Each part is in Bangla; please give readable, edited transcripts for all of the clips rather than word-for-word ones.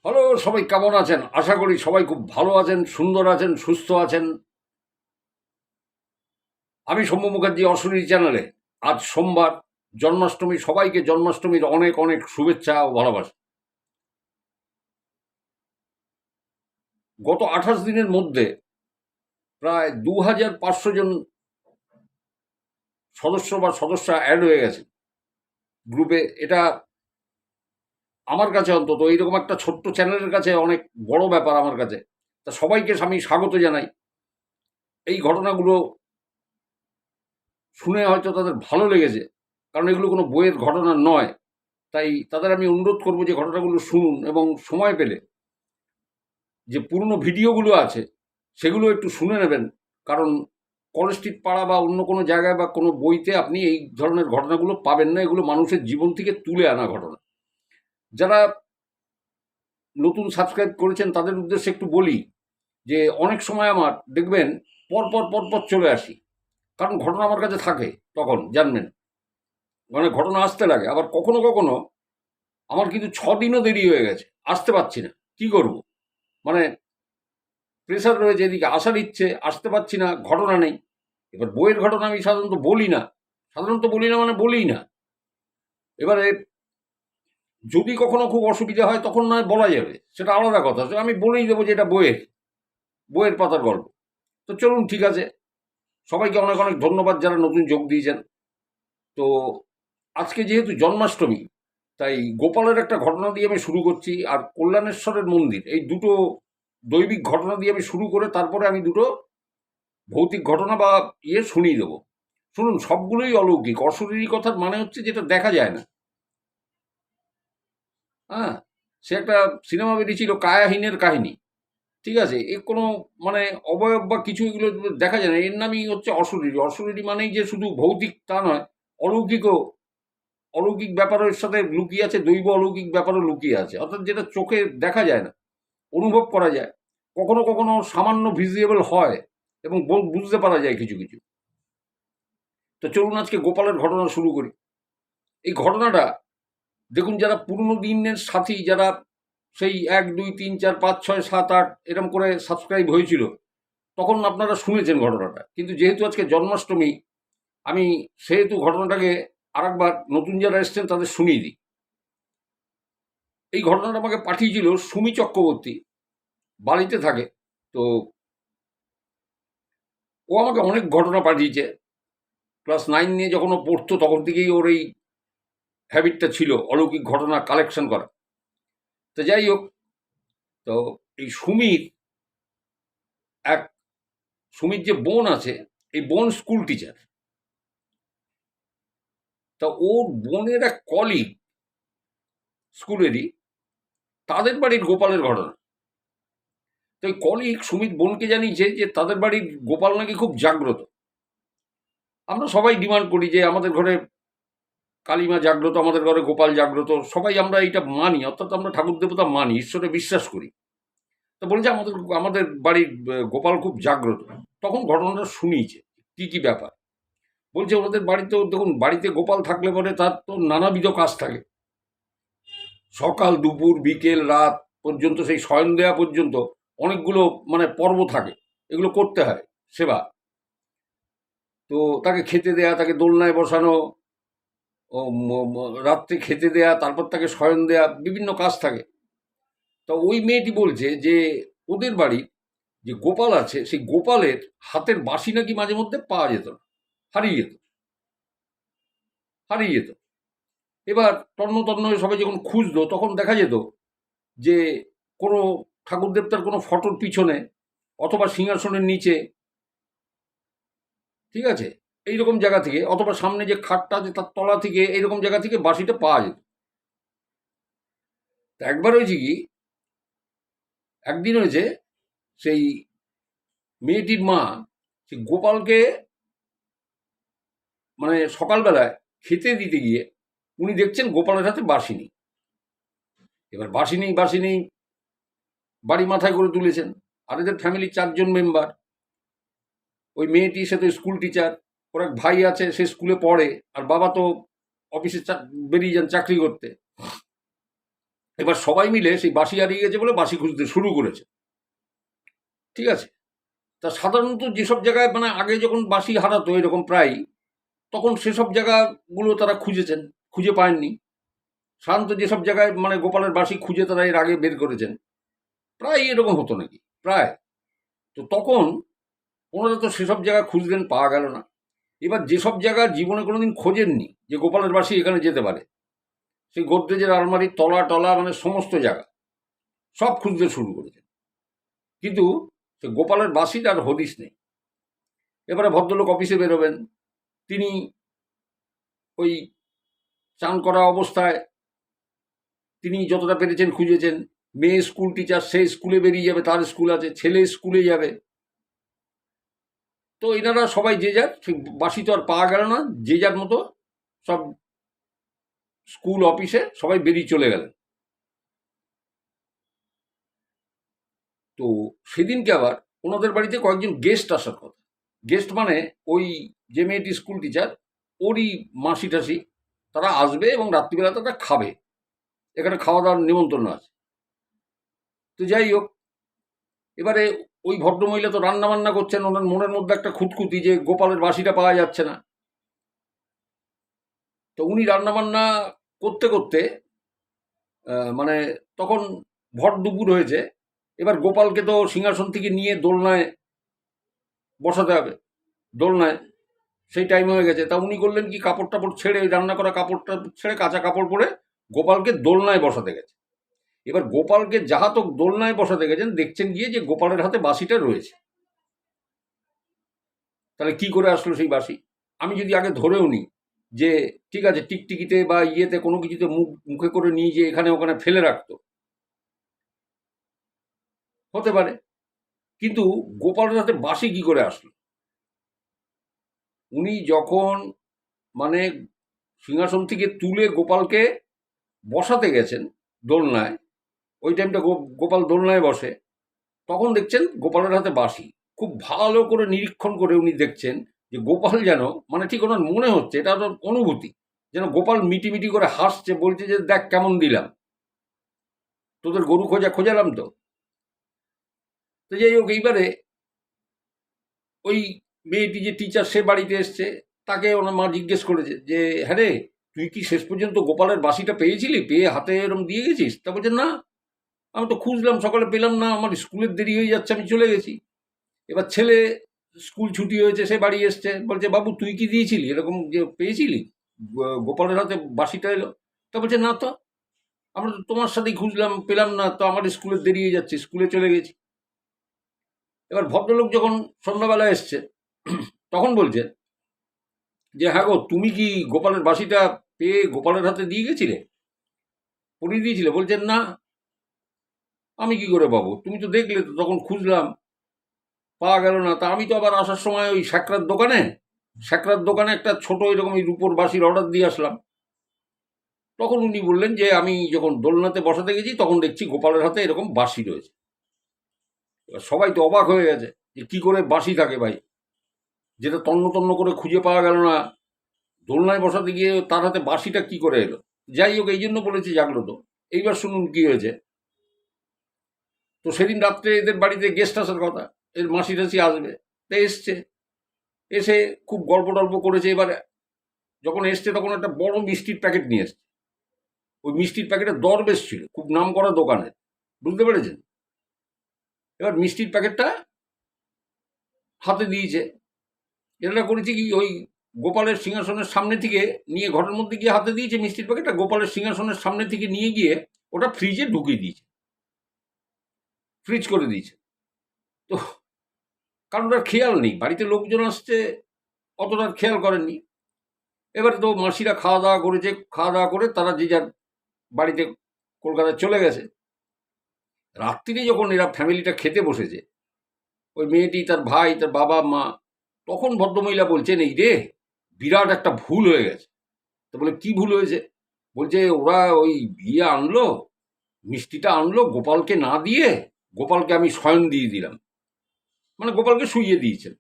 হ্যালো, সবাই কেমন আছেন? আশা করি সবাই খুব ভালো আছেন, সুন্দর আছেন, সুস্থ আছেন। আমি সৌম্য মুখার্জি, অশরীরী চ্যানেলে। আজ সোমবার, জন্মাষ্টমী। সবাইকে জন্মাষ্টমীর অনেক অনেক শুভেচ্ছা ও ভালোবাসা। গত 28 দিনের মধ্যে প্রায় 2500 জন সদস্য বা সদস্যা অ্যাড হয়ে গেছে গ্রুপে। এটা আমার কাছে, অন্তত এইরকম একটা ছোট্ট চ্যানেলের কাছে, অনেক বড় ব্যাপার আমার কাছে। তা সবাইকে আমি স্বাগত জানাই। এই ঘটনাগুলো শুনে হয়তো তাদের ভালো লেগেছে, কারণ এগুলো কোনো বইয়ের ঘটনা নয়। তাই তাদের আমি অনুরোধ করব যে ঘটনাগুলো শুনুন, এবং সময় পেলে যে পুরনো ভিডিওগুলো আছে সেগুলো একটু শুনে নেবেন। কারণ কলেজ স্ট্রিট পাড়া বা অন্য কোনো জায়গায় বা কোনো বইতে আপনি এই ধরনের ঘটনাগুলো পাবেন না। এগুলো মানুষের জীবন থেকে তুলে আনা ঘটনা। যারা নতুন সাবস্ক্রাইব করেছেন তাদের উদ্দেশ্যে একটু বলি যে অনেক সময় আমার দেখবেন পরপর পরপর চলে আসি, কারণ ঘটনা আমার কাছে থাকে। তখন জানবেন, মানে ঘটনা আসতে লাগে। আবার কখনো কখনো আমার কিন্তু 6 দিনও দেরি হয়ে গেছে, আসতে পারছি না। কি করব? মানে প্রেশার রয়েছে, এদিকে আসার ইচ্ছে, আসতে পারছি না, ঘটনা নেই। এবার বইয়ের ঘটনা আমি সাধারণত বলি না। সাধারণত বলি না মানে বলিই না। এবারে যদি কখনো খুব অসুবিধা হয় তখন নয় বলা যাবে, সেটা আলাদা কথা। তো আমি বলেই দেবো যে এটা বইয়ের বইয়ের পাতার গল্প। তো চলুন, ঠিক আছে। সবাইকে অনেক অনেক ধন্যবাদ যারা নতুন যোগ দিয়েছেন। তো আজকে যেহেতু জন্মাষ্টমী, তাই গোপালের একটা ঘটনা দিয়ে আমি শুরু করছি, আর কল্যাণেশ্বরের মন্দির, এই দুটো দৈবিক ঘটনা দিয়ে আমি শুরু করে তারপরে আমি দুটো ভৌতিক ঘটনা বা শুনিয়ে দেবো। শুনুন, সবগুলোই অলৌকিক। অশরীরী কথার মানে হচ্ছে যেটা দেখা যায় না। হ্যাঁ, সে একটা সিনেমা বেরিয়েছিল কায়াহীনের কাহিনী। ঠিক আছে, এ কোনো মানে অবয়ব বা কিছু এগুলো দেখা যায় না। এর নামই হচ্ছে অশরীরী। অশরীরী মানেই যে শুধু ভৌতিক তা নয়, অলৌকিকও, অলৌকিক ব্যাপারের সাথে লুকিয়ে আছে, দৈব অলৌকিক ব্যাপারও লুকিয়ে আছে। অর্থাৎ যেটা চোখে দেখা যায় না, অনুভব করা যায়। কখনো কখনো সামান্য ভিজিবল হয়, এবং বুঝতে পারা যায় কিছু কিছু। তো চলুন আজকে গোপালের ঘটনা শুরু করি। এই ঘটনাটা দেখুন, যারা পুরনো দিনের সাথী, যারা সেই 1 2 3 4 5 6 7 8 এরম করে সাবস্ক্রাইব হয়েছিল, তখন আপনারা শুনেছেন ঘটনাটা। কিন্তু যেহেতু আজকে জন্মাষ্টমী, আমি সেহেতু ঘটনাটাকে আরেকবার নতুন যারা এসছেন তাদের শুনিয়ে দিই। এই ঘটনাটা আমাকে পাঠিয়েছিল সুমি চক্রবর্তী, বাড়িতে থাকে। তো ও আমাকে অনেক ঘটনা পাঠিয়েছে। ক্লাস 9 নিয়ে যখন ও পড়তো তখন থেকেই ওর এই হ্যাবিটটা ছিল অলৌকিক ঘটনা কালেকশন করা। তো যাই হোক, তো এই এক সুমির যে বোন আছে, এই বোন স্কুল টিচার। তা ওর বোনের এক কলিগ স্কুলেরই, তাদের বাড়ির গোপালের ঘটনা। তো এই কলিগ সুমিত বোনকে জানিয়েছে যে তাদের বাড়ির গোপাল নাকি খুব জাগ্রত। আমরা সবাই ডিমান্ড করি যে আমাদের ঘরে কালীমা জাগ্রত, আমাদের ঘরে গোপাল জাগ্রত। সবাই আমরা এটা মানি, অর্থাৎ আমরা ঠাকুর দেবতা মানি, ঈশ্বরে বিশ্বাস করি। তো বলছে আমাদের আমাদের বাড়ির গোপাল খুব জাগ্রত। তখন ঘটনাটা শুনিয়েছে কি কি ব্যাপার। বলছে ওদের বাড়িতেও দেখুন, বাড়িতে গোপাল থাকলে পরে তার তো নানাবিধ কাজ থাকে। সকাল দুপুর বিকেল রাত পর্যন্ত, সেই শয়ন দেওয়া পর্যন্ত অনেকগুলো মানে পর্ব থাকে। এগুলো করতে হয়, সেবা। তো তাকে খেতে দেয়া, তাকে দোলনায় বসানো, ও রাত্রে খেতে দেয়া, তারপর তাকে শয়ন দেয়া, বিভিন্ন কাজ থাকে। তো ওই মেয়েটি বলছে যে ওদের বাড়ি যে গোপাল আছে, সেই গোপালের হাতের বাঁশি নাকি মাঝে মধ্যে পাওয়া যেত না, হারিয়ে যেত, হারিয়ে যেত। এবার তন্ন তন্ন হয়ে সবাই যখন খুঁজতো, তখন দেখা যেত যে কোনো ঠাকুর দেবতার কোনো ফটোর পিছনে, অথবা সিংহাসনের নিচে, ঠিক আছে, এইরকম জায়গা থেকে, অথবা সামনে যে খাটটা আছে তার তলা থেকে, এইরকম জায়গা থেকে বাঁশিটা পাওয়া যেত। তা একবার হয়েছে কি, একদিন হয়েছে, সেই মেয়েটির মা সেই গোপালকে মানে সকালবেলায় খেতে দিতে গিয়ে উনি দেখছেন গোপালের হাতে বাঁশি নেই। এবার বাঁশি নেই, বাঁশি নেই, বাড়ি মাথায় করে তুলেছেন। আর এদের ফ্যামিলির 4 জন মেম্বার। ওই মেয়েটি, সে তো স্কুল টিচার, ওর এক ভাই আছে, সে স্কুলে পড়ে, আর বাবা তো অফিসে বেরিয়ে যান চাকরি করতে। এবার সবাই মিলে সেই বাঁশি হারিয়ে গেছে বলে বাঁশি খুঁজতে শুরু করেছে। ঠিক আছে, তা সাধারণত যেসব জায়গায় মানে আগে যখন বাঁশি হারাতো এরকম প্রায়, তখন সেসব জায়গাগুলো তারা খুঁজেছেন, খুঁজে পায়নি। সাধারণত যেসব জায়গায় মানে গোপালের বাঁশি খুঁজে তারা এর আগে বের করেছেন, প্রায় এরকম হতো নাকি, প্রায়। তো তখন ওনারা তো সেসব জায়গা খুঁজলেন, পাওয়া গেল না। এবার যেসব জায়গা জীবনে কোনোদিন খোঁজেননি যে গোপালের বাঁশি এখানে যেতে পারে, সেই গোদরেজের আলমারির তলা টলা মানে সমস্ত জায়গা সব খুঁজতে শুরু করেছেন, কিন্তু সে গোপালের বাঁশির আর হদিশ নেই। এবারে ভদ্রলোক অফিসে বেরোবেন, তিনি ওই চান করা অবস্থায় তিনি যতটা পেরেছেন খুঁজেছেন। মেয়ে স্কুল টিচার, সে স্কুলে বেরিয়ে যাবে, তার স্কুল আছে, ছেলে স্কুলে যাবে। তো এনারা সবাই যে যার, সেই বাঁশি তো আর পাওয়া গেল না, যে যার মতো সব স্কুল অফিসে সবাই বেরিয়ে চলে গেলেন। তো সেদিনকে আবার ওনাদের বাড়িতে কয়েকজন গেস্ট আসার কথা। গেস্ট মানে ওই যে মেয়েটি স্কুল টিচার, ওরই মাসি টাসি, তারা আসবে এবং রাত্রিবেলা তারা খাবে, এখানে খাওয়া দাওয়ার নিমন্ত্রণ আছে। তো যাই হোক, এবারে ওই ভদ্রমহিলা তো রান্না বান্না করছেন, ওনার মনের মধ্যে একটা খুঁতখুঁতি যে গোপালের বাঁশিটা পাওয়া যাচ্ছে না। তো উনি রান্না বান্না করতে করতে মানে তখন ভর দুপুর হয়েছে। এবার গোপালকে তো সিংহাসন থেকে নিয়ে দোলনায় বসাতে হবে, দোলনায় সেই টাইম হয়ে গেছে। তা উনি করলেন কি, কাপড় টাপড় ছেড়ে, ওই রান্না করা কাপড়টা ছেড়ে কাঁচা কাপড় পরে গোপালকে দোলনায় বসাতে গেছে। এবার গোপালকে যাহা তো দোলনায় বসাতে গেছেন, দেখছেন গিয়ে যে গোপালের হাতে বাঁশিটা রয়েছে। তাহলে কি করে আসলো সেই বাঁশি? আমি যদি আগে ধরেও নিই যে ঠিক আছে, টিকটিকিতে বা ইয়েতে কোনো কিছুতে মুখে করে নিয়ে যে এখানে ওখানে ফেলে রাখতো, হতে পারে। কিন্তু গোপালের হাতে বাঁশি কি করে আসলো? উনি যখন মানে সিংহাসন থেকে তুলে গোপালকে বসাতে গেছেন দোলনায়, ওই টাইমটা গোপাল দোলনায় বসে, তখন দেখছেন গোপালের হাতে বাঁশি। খুব ভালো করে নিরীক্ষণ করে উনি দেখছেন যে গোপাল যেন মানে ঠিক ওনার মনে হচ্ছে, এটা ওনার অনুভূতি, যেন গোপাল মিটি করে হাসছে, বলছে যে দেখ কেমন দিলাম, তোদের গরু খোঁজালাম তো। তো যাই হোক, এইবারে ওই মেয়েটি যে টিচার, সে বাড়িতে এসছে, তাকে ওনার মা জিজ্ঞেস করেছে যে হ্যাঁ রে, তুই কি শেষ পর্যন্ত গোপালের বাঁশিটা পেয়েছিলি, পেয়ে হাতে এরম দিয়ে গেছিস? তা বলছে না, আমি তো খুঁজলাম, সকালে পেলাম না, আমার স্কুলের দেরি হয়ে যাচ্ছে, আমি চলে গেছি। এবার ছেলে স্কুল ছুটি হয়েছে, সে বাড়ি এসছে, বলছে বাবু তুই কি দিয়েছিলি, এরকম যে পেয়েছিলি, গোপালের হাতে বাঁশিটা এলো? তা বলছে না তো, আমরা তো তোমার সাথেই খুঁজলাম, পেলাম না, তো আমার স্কুলের দেরি হয়ে যাচ্ছে, স্কুলে চলে গেছি। এবার ভদ্রলোক যখন সন্ধ্যাবেলা এসছে, তখন বলছে যে হ্যাঁ গো, তুমি কি গোপালের বাঁশিটা পেয়ে গোপালের হাতে দিয়ে গেছিলে, পরিয়ে দিয়েছিলে? বলছেন না, আমি কি করে পাবো, তুমি তো দেখলে তো, তখন খুঁজলাম, পাওয়া গেল না। তা আমি তো আবার আসার সময় ওই স্যাকরার দোকানে একটা ছোট এরকম এই রূপোর বাঁশির অর্ডার দিয়ে আসলাম। তখন উনি বললেন যে আমি যখন দোলনাতে বসাতে গেছি, তখন দেখছি গোপালের হাতে এরকম বাঁশি রয়েছে। এবার সবাই তো অবাক হয়ে গেছে যে কি করে বাঁশি থাকে ভাই, যেটা তন্ন তন্ন করে খুঁজে পাওয়া গেল না, দোলনায় বসাতে গিয়ে তার হাতে বাঁশিটা কি করে এলো? যাই হোক, এই জন্য বলেছি জাগ্রত। এইবার শুনুন কি হয়েছে। তো সেদিন রাত্রে এদের বাড়িতে গেস্ট আসার কথা, এর মাসি টাসি আসবে, তা এসছে, এসে খুব গল্প টল্প করেছে। এবার যখন এসছে তখন একটা বড় মিষ্টির প্যাকেট নিয়ে এসছে। ওই মিষ্টির প্যাকেটের দর বেশ ছিল, খুব নাম করা দোকানে, বুঝতে পেরেছেন? এবার মিষ্টির প্যাকেটটা হাতে দিয়েছে। এটা করেছে কি, ওই গোপালের সিংহাসনের সামনে থেকে নিয়ে ঘরের মধ্যে গিয়ে হাতে দিয়েছে মিষ্টির প্যাকেটটা, গোপালের সিংহাসনের সামনে থেকে নিয়ে গিয়ে ওটা ফ্রিজে ঢুকিয়ে দিয়েছে, ফ্রিজ করে দিয়েছে। তো কারণ ওটার খেয়াল নেই, বাড়িতে লোকজন আসছে, অতটা খেয়াল করেননি। এবারে তো মাসিরা খাওয়া দাওয়া করেছে, খাওয়া দাওয়া করে তারা যে যার বাড়িতে কলকাতায় চলে গেছে। রাত্রিরে যখন এরা ফ্যামিলিটা খেতে বসেছে, ওই মেয়েটি, তার ভাই, তার বাবা মা, তখন ভদ্রমহিলা বলছেন এই রে, বিরাট একটা ভুল হয়ে গেছে। তো বলে কি ভুল হয়েছে? বলছে ওরা ওই বিয়ে আনলো, মিষ্টিটা আনলো, গোপালকে না দিয়ে গোপালকে আমি শয়ন দিয়ে দিলাম, মানে গোপালকে শুইয়ে দিয়েছেন।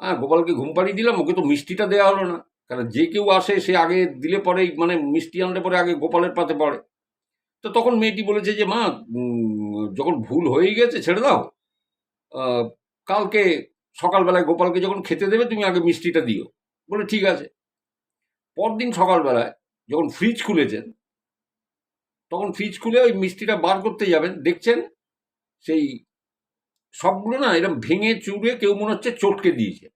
হ্যাঁ, গোপালকে ঘুম পাড়িয়ে দিলাম, ওকে তো মিষ্টিটা দেওয়া হলো না। কারণ যে কেউ আসে সে আগে দিলে পরেই, মানে মিষ্টি আনলে পরে আগে গোপালের পাতে পড়ে। তো তখন মেয়েটি বলেছে যে মা, যখন ভুল হয়ে গেছে ছেড়ে দাও, আহ, কালকে সকালবেলায় গোপালকে যখন খেতে দেবে তুমি আগে মিষ্টিটা দিও। বলে ঠিক আছে। পরদিন সকালবেলায় যখন ফ্রিজ খুলেছেন, তখন ফ্রিজ খুলে ওই মিষ্টিটা বার করতে যাবেন, দেখছেন সেই সবগুলো না এরকম ভেঙে চুড়ে কেউ মনে হচ্ছে চটকে দিয়েছে।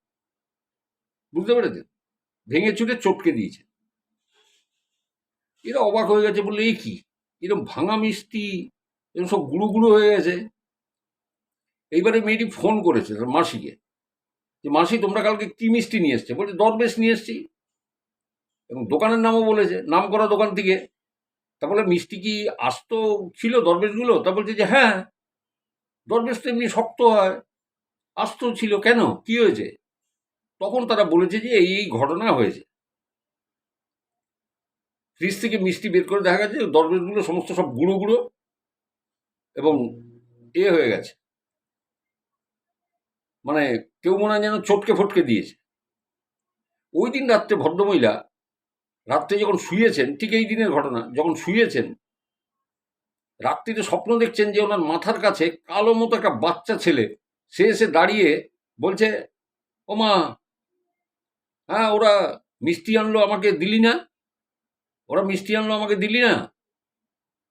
বুঝতে পেরেছেন? ভেঙে চুড়ে চটকে দিয়েছে। এরা অবাক হয়ে গেছে, বললে এই কি, এরকম ভাঙা মিষ্টি, এরকম সব গুঁড়ো গুঁড়ো হয়ে গেছে। এইবারে মেয়েটি ফোন করেছে তার মাসিকে, যে মাসি তোমরা কালকে কি মিষ্টি নিয়ে এসছে? বলছে দরবেশ নিয়ে এসছি। এবং দোকানের নামও বলেছে, নাম করা দোকান থেকে। তা বলে মিষ্টি কি আস্ত ছিল দরবেশগুলো? তা বলছে যে হ্যাঁ, দরবেশ তো এমনি শক্ত হয়, আস্ত ছিল। কেন, কি হয়েছে? তখন তারা বলেছে যে এই এই ঘটনা হয়েছে। ফ্রিজ থেকে মিষ্টি বের করে দেখা গেছে দরবেশগুলো সমস্ত সব গুঁড়ো গুঁড়ো এবং হয়ে গেছে, মানে কেউ মনে হয় যেন চটকে ফটকে দিয়েছে। ওই দিন রাত্রে ভদ্রমহিলা রাত্রে যখন শুয়েছেন, ঠিক এই দিনের ঘটনা, যখন শুয়েছেন রাত্রিতে স্বপ্ন দেখছেন যে ওনার মাথার কাছে কালো মতো একটা বাচ্চা ছেলে, সে এসে দাঁড়িয়ে বলছে, ও মা, হ্যাঁ ওরা মিষ্টি আনলো আমাকে দিলি না, ওরা মিষ্টি আনলো আমাকে দিলি না,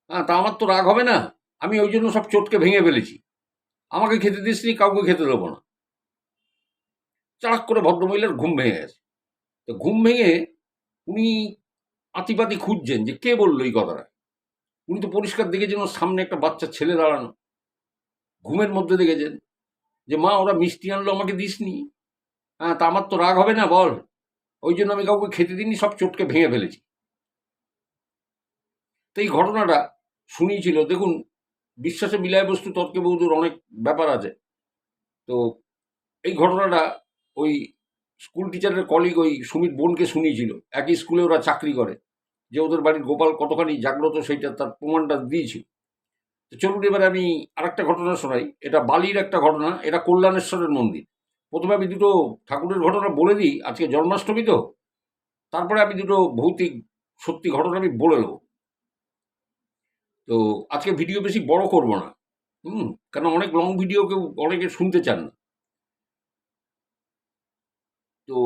হ্যাঁ তা আমার তো রাগ হবে না, আমি ওই জন্য সব চটকে ভেঙে ফেলেছি, আমাকে খেতে দিসনি, কাউকে খেতে দেবো না। চাক করে ভদ্রমহিলার ঘুম ভেঙে গেছে। তো ঘুম ভেঙে উনি আতিপাতি খুঁজছেন যে কে বললো এই কথাটা। উনি তো পরিষ্কার দেখেছেন ওর সামনে একটা বাচ্চা ছেলে দাঁড়ানো। ঘুমের মধ্যে দেখেছেন যে মা ওরা মিষ্টি আনলো আমাকে দিসনি, হ্যাঁ তা আমার তো রাগ হবে না বল, ওই জন্য আমি কাউকে খেতে দিইনি, সব চটকে ভেঙে ফেলেছি। তো এই ঘটনাটা শুনিয়েছিল। দেখুন, বিশ্বাসে মিলায় বস্তু তর্কে বহুদূর, অনেক ব্যাপার আছে। তো এই ঘটনাটা ওই স্কুল টিচারের কলিগ ওই সুমিত বোনকে শুনিয়েছিল। একই স্কুলে ওরা চাকরি করে, যে ওদের বাড়ির গোপাল কতখানি জাগ্রত সেইটা তার প্রমাণটা দিয়েছিল। তো চলুন এবারে আমি আরেকটা ঘটনা শোনাই। এটা বালির একটা ঘটনা, এটা কল্যাণেশ্বরের মন্দির। প্রথমে আমি দুটো ঠাকুরের ঘটনা বলে দিই, আজকে জন্মাষ্টমী তো, তারপরে আমি দুটো ভৌতিক সত্যি ঘটনা আমি বলে দেবো। তো আজকে ভিডিও বেশি বড় করব না, কেন অনেক লং ভিডিও কেউ অনেকে শুনতে চান না। তো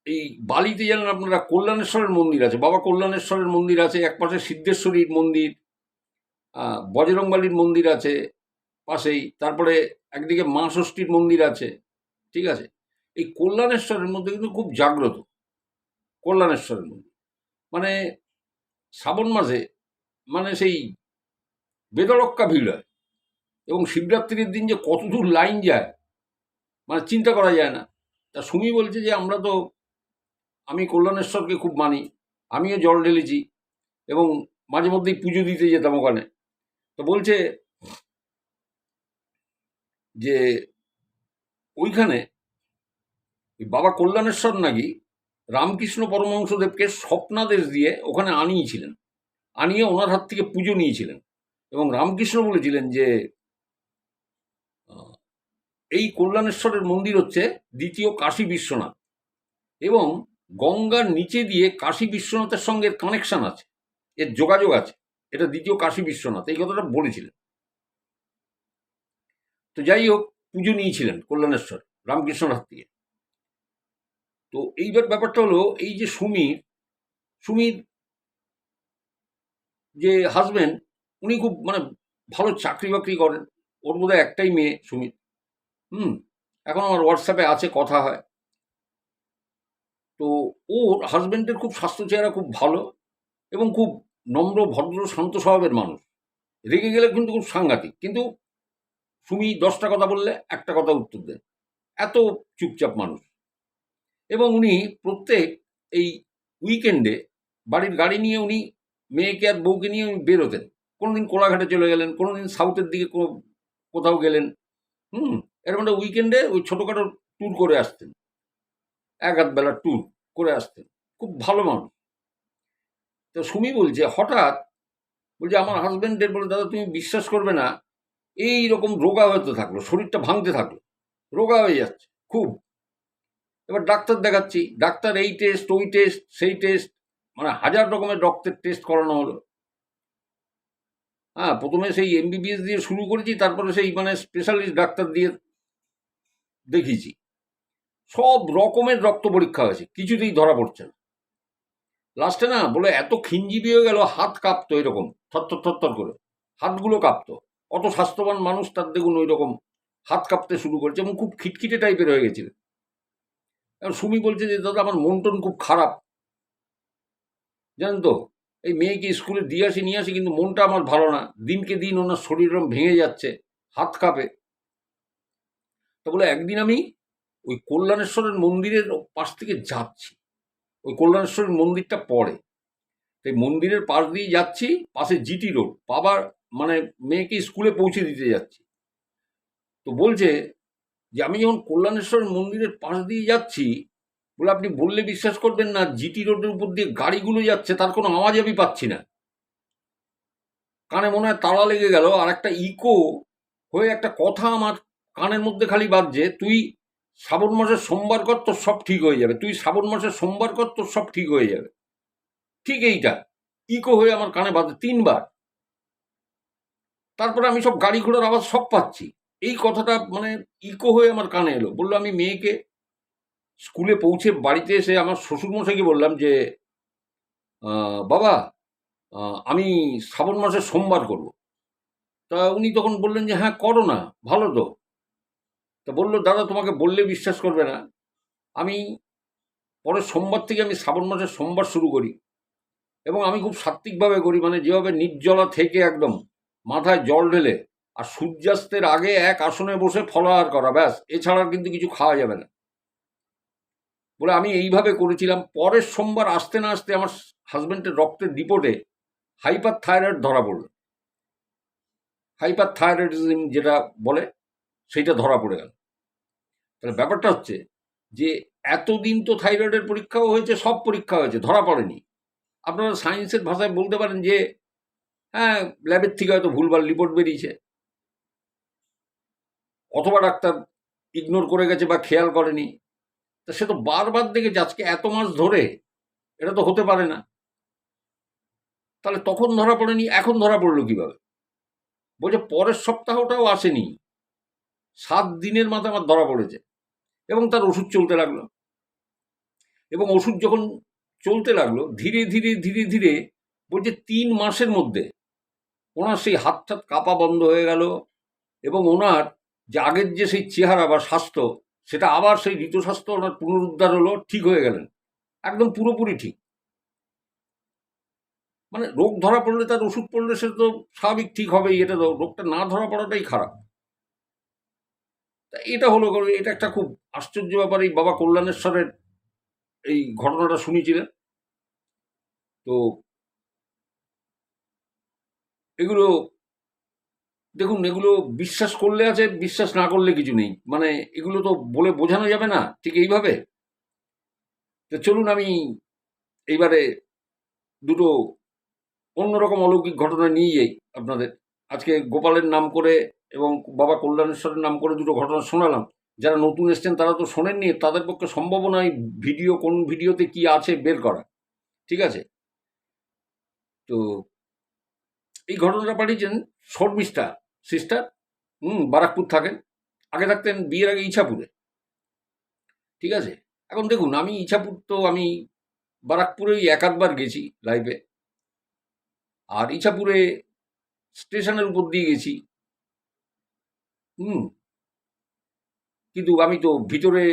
এই বালিতে জানেন আপনারা কল্যাণেশ্বরের মন্দির আছে, বাবা কল্যাণেশ্বরের মন্দির আছে, একপাশে সিদ্ধেশ্বরীর মন্দির, বজরংবলীর মন্দির আছে পাশেই, তারপরে একদিকে মা ষষ্ঠীর মন্দির আছে। ঠিক আছে, এই কল্যাণেশ্বরের মধ্যে কিন্তু খুব জাগ্রত কল্যাণেশ্বরের মন্দির। মানে শ্রাবণ মাসে মানে সেই বেদরক্কা ভিড় হয়, এবং শিবরাত্রির দিন যে কতদূর লাইন যায় মানে চিন্তা করা যায় না। তা সুমি বলছে যে আমি কল্যাণেশ্বরকে খুব মানি, আমিও জল ঢেলেছি এবং মাঝে মধ্যেই পুজো দিতে যেতাম ওখানে। তো বলছে যে ওইখানে বাবা কল্যাণেশ্বর নাকি রামকৃষ্ণ পরমহংসদেবকে স্বপ্নাদেশ দিয়ে ওখানে আনিয়েছিলেন, আনিয়ে ওনার হাত থেকে পুজো নিয়েছিলেন। এবং রামকৃষ্ণ বলেছিলেন যে এই কল্যাণেশ্বরের মন্দির হচ্ছে দ্বিতীয় কাশী বিশ্বনাথ, এবং গঙ্গার নিচে দিয়ে কাশী বিশ্বনাথের সঙ্গে কানেকশন আছে, এর যোগাযোগ আছে, এটা দ্বিতীয় কাশী বিশ্বনাথ, এই কথাটা বলেছিলেন। তো যাই হোক, পুজো নিয়েছিলেন কল্যাণেশ্বর রামকৃষ্ণর হাত থেকে। তো এইবার ব্যাপারটা হলো, এই যে সুমির যে হাজবেন্ড, উনি খুব মানে ভালো চাকরি বাকরি করেন। ওর বোধহয় একটাই মেয়ে সুমিত। এখন আমার হোয়াটসঅ্যাপে আছে, কথা হয়। তো ওর হাজবেন্ডের খুব স্বাস্থ্য চেহারা খুব ভালো, এবং খুব নম্র ভদ্র শান্ত স্বভাবের মানুষ। রেগে গেলে কিন্তু খুব সাংঘাতিক, কিন্তু সুমি 10টা কথা বললে একটা কথা উত্তর দেন, এত চুপচাপ মানুষ। এবং উনি প্রত্যেক এই উইকেন্ডে বাড়ির গাড়ি নিয়ে উনি মেয়েকে আর বউকে নিয়ে উনি বেরোতেন। কোনোদিন কোলাঘাটে চলে গেলেন, কোনোদিন সাউথের দিকে কোথাও গেলেন। এরকম একটা উইকেন্ডে ওই ছোটোখাটো ট্যুর করে আসতেন, এক আধ বেলার ট্যুর করে আসতেন। খুব ভালো মানুষ। তো সুমি বলছে হঠাৎ বলছে আমার হাজব্যান্ডের, বলে দাদা তুমি বিশ্বাস করবে না, এই রকম রোগা হতে থাকলো, শরীরটা ভাঙতে থাকলো, রোগা হয়ে যাচ্ছে খুব। এবার ডাক্তার দেখাচ্ছি, ডাক্তার এই টেস্ট ওই টেস্ট সেই টেস্ট, মানে 1000 রকমের রক্তের টেস্ট করানো হলো। হ্যাঁ, প্রথমে সেই এমবিবিএস দিয়ে শুরু করেছি, তারপরে সেই মানে স্পেশালিস্ট ডাক্তার দিয়ে দেখিয়েছি। সব রকমের রক্ত পরীক্ষা হয়েছে, কিছুতেই ধরা পড়ছে না। লাস্টে না বলে এত খিঞ্জিবি হয়ে গেল, হাত কাঁপতো এরকম থরথর থরথর করে, হাতগুলো কাঁপতো। অত স্বাস্থ্যবান মানুষ তার দেখুন ওই রকম হাত কাঁপতে শুরু করেছে এবং খুব খিটখিটে টাইপের হয়ে গেছিল। এখন সুমি বলছে যে দাদা আমার মন টন খুব খারাপ, জানেন তো, এই মেয়েকে স্কুলে দিয়ে আসি নিয়ে আসি, কিন্তু মনটা আমার ভালো না, দিনকে দিন ওনার শরীর এরকম ভেঙে যাচ্ছে, হাত কাঁপে। তা বলে একদিন আমি ওই কল্যাণেশ্বরের মন্দিরের পাশ থেকে যাচ্ছি, ওই কল্যাণেশ্বরের মন্দিরটা পড়ে, সেই মন্দিরের পাশ দিয়ে যাচ্ছি, পাশে জিটি রোড, বাবার মানে মেয়েকে স্কুলে পৌঁছে দিতে যাচ্ছি। তো বলছে যে আমি যখন কল্যাণেশ্বর মন্দিরের পাশ দিয়ে যাচ্ছি, বলে আপনি বললে বিশ্বাস করবেন না, জিটি রোডের উপর দিয়ে গাড়িগুলো যাচ্ছে, তার কোনো আওয়াজ আমি পাচ্ছি না। কানে মনে হয় তালা লেগে গেল, আর একটা ইকো হয়ে একটা কথা আমার কানের মধ্যে খালি বাজছে, তুই শ্রাবণ মাসের সোমবার কর, তোর সব ঠিক হয়ে যাবে, তুই শ্রাবণ মাসের সোমবার কর, তোর সব ঠিক হয়ে যাবে। ঠিক এইটা ইকো হয়ে আমার কানে বাজে 3 বার। তারপরে আমি সব গাড়ি ঘোড়ার আওয়াজ সব পাচ্ছি। এই কথাটা মানে ইকো হয়ে আমার কানে এলো। বললো আমি মেয়েকে স্কুলে পৌঁছে বাড়িতে এসে আমার শ্বশুরমশাইকে বললাম যে বাবা, আমি শ্রাবণ মাসের সোমবার করব। তা উনি তখন বললেন যে হ্যাঁ করো না, ভালো তো। তা বললো দাদা তোমাকে বললে বিশ্বাস করবে না, আমি পরের সোমবার থেকে আমি শ্রাবণ মাসের সোমবার শুরু করি, এবং আমি খুব সাত্ত্বিকভাবে করি, মানে যেভাবে নির্জলা থেকে একদম মাথায় জল ঢেলে আর সূর্যাস্তের আগে এক আসনে বসে ফলাহার করা, ব্যাস, এছাড়া কিন্তু কিছু খাওয়া যাবে না। বলে আমি এইভাবে করেছিলাম। পরের সোমবার আসতে না আসতে আমার হাজব্যান্ডের রক্তের রিপোর্টে হাইপার থাইরয়েড ধরা পড়ল। হাইপার থাইরয়েডিজম যেটা বলে, সেইটা ধরা পড়ে গেল। তাহলে ব্যাপারটা হচ্ছে যে এতদিন তো থাইরয়েডের পরীক্ষাও হয়েছে, সব পরীক্ষা হয়েছে, ধরা পড়েনি। আপনারা সায়েন্সের ভাষায় বলতে পারেন যে হ্যাঁ ল্যাবের থেকে হয়তো ভুলভাল রিপোর্ট বেরিয়েছে, অথবা ডাক্তার ইগনোর করে গেছে বা খেয়াল করেনি। তা সে তো বারবার দেখেছে আজকে এত মাস ধরে, এটা তো হতে পারে না। তাহলে তখন ধরা পড়েনি, এখন ধরা পড়লো কিভাবে? বলছে পরের সপ্তাহটাও আসেনি, 7 দিনের মাথায় আমার ধরা পড়েছে, এবং তার ওষুধ চলতে লাগলো। এবং ওষুধ যখন চলতে লাগলো, ধীরে ধীরে ধীরে ধীরে বলছে 3 মাসের মধ্যে ওনার সেই হাত টাত কাঁপা বন্ধ হয়ে গেল, এবং ওনার যে আগের যে সেই চেহারা বা স্বাস্থ্য, সেটা আবার সেই ঋত স্বাস্থ্য ওনার পুনরুদ্ধার হলো, ঠিক হয়ে গেলেন, একদম পুরোপুরি ঠিক। মানে রোগ ধরা পড়লে তার ওষুধ পড়লে সে তো স্বাভাবিক ঠিক হবেই, এটা তো, রোগটা না ধরা পড়াটাই খারাপ। তা এটা হলো, এটা একটা খুব আশ্চর্য ব্যাপার। এই বাবা কল্যাণেশ্বরের এই ঘটনাটা শুনেছিলেন তো। এগুলো দেখুন, এগুলো বিশ্বাস করলে আছে, বিশ্বাস না করলে কিছু নেই, মানে এগুলো তো বলে বোঝানো যাবে না ঠিক এইভাবে। তো চলুন আমি এইবারে দুটো অন্যরকম অলৌকিক ঘটনা নিয়ে যাই আপনাদের। আজকে গোপালের নাম করে এবং বাবা কল্যাণেশ্বরের নাম করে দুটো ঘটনা শোনালাম। যারা নতুন এসছেন তারা তো শোনেননি, তাদের পক্ষে সম্ভব নয় ভিডিও, কোন ভিডিওতে কি আছে বের করা, ঠিক আছে? তো এই ঘটনাটা পাঠিয়েছেন শর্মিষ্ঠা সিস্টার, বারাকপুর থাকেন। আগে থাকতেন বিয়ের আগে ইছাপুরে, ঠিক আছে? এখন দেখুন, আমি ইছাপুর তো আমি বারাকপুরে ওই এক আধবার গেছি লাইফে, আর ইছাপুরে স্টেশনের উপর দিয়ে গেছি, হুম, কিন্তু আমি তো ভিতরে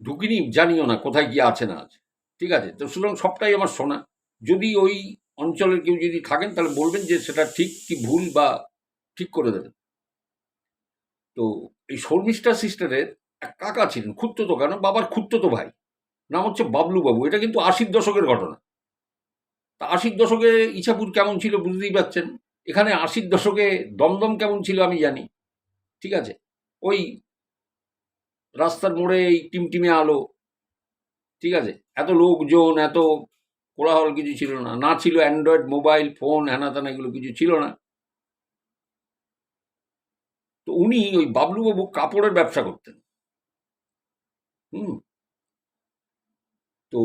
ঢুকিনি, জানিও না কোথায় কি আছে না আছে, ঠিক আছে? তো সুতরাং সবটাই আমার শোনা। যদি ওই অঞ্চলের কেউ যদি থাকেন তাহলে বলবেন যে সেটা ঠিক কি ভুল, বা ঠিক করে দেবেন। তো এই শর্মিষ্ঠা সিস্টারের এক কাকা ছিলেন, খুড়তুতো, কেন বাবার খুড়তুতো ভাই, নাম হচ্ছে বাবলু বাবু। এটা কিন্তু 80-র দশকের ঘটনা। তা 80-র দশকে ইছাপুর কেমন ছিল বুঝতেই পারছেন। এখানে 80-র দশকে দমদম কেমন ছিল আমি জানি, ঠিক আছে? ওই রাস্তার মোড়ে এই টিমটিমে আলো, ঠিক আছে? এত লোকজন, এত কোলাহল কিছু ছিল না, না ছিল অ্যান্ড্রয়েড মোবাইল ফোন, হ্যানা ত্যানা, এগুলো কিছু ছিল না। তো উনি ওই বাবলুবাবু কাপড়ের ব্যবসা করতেন, হুম। তো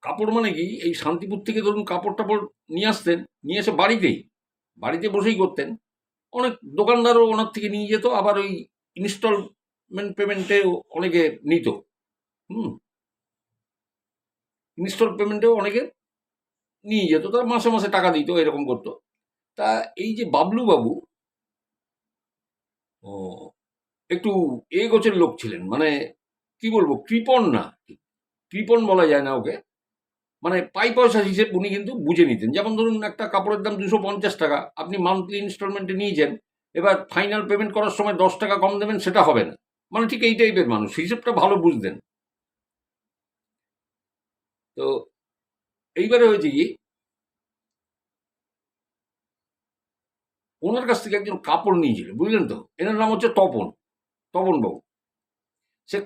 কাপড় মানে কি, এই শান্তিপুর থেকে ধরুন কাপড় টাপড় নিয়ে আসতেন, নিয়ে এসে বাড়িতে বসেই করতেন। অনেক দোকানদারও ওনার থেকে নিয়ে যেত, আবার ওই ইনস্টলমেন্ট পেমেন্টেও অনেকে নিত। হুম, ইনস্টল পেমেন্টেও অনেকে নিয়ে যেত, তারা মাসে মাসে টাকা দিত, এরকম করতো। তা এই যে বাবলু বাবু ও একটু গোছের লোক ছিলেন, মানে কি বলবো, কৃপণ না, কৃপণ বলা যায় না ওকে, মানে পাই পয়সা হিসেব উনি কিন্তু বুঝে নিতেন। যেমন ধরুন একটা কাপড়ের দাম 250 টাকা, আপনি মান্থলি ইনস্টলমেন্টে নিয়েছেন, এবার ফাইনাল পেমেন্ট করার সময় 10 টাকা কম দেবেন, সেটা হবে না। মানে ঠিক এই টাইপের মানুষ, হিসেবটা ভালো বুঝতেন। তো এইবারে হয়েছে কি, ওনার কাছ থেকে একজন কাপড় নিয়েছিল, বুঝলেন তো, এনার নাম হচ্ছে তপন বাবু। সে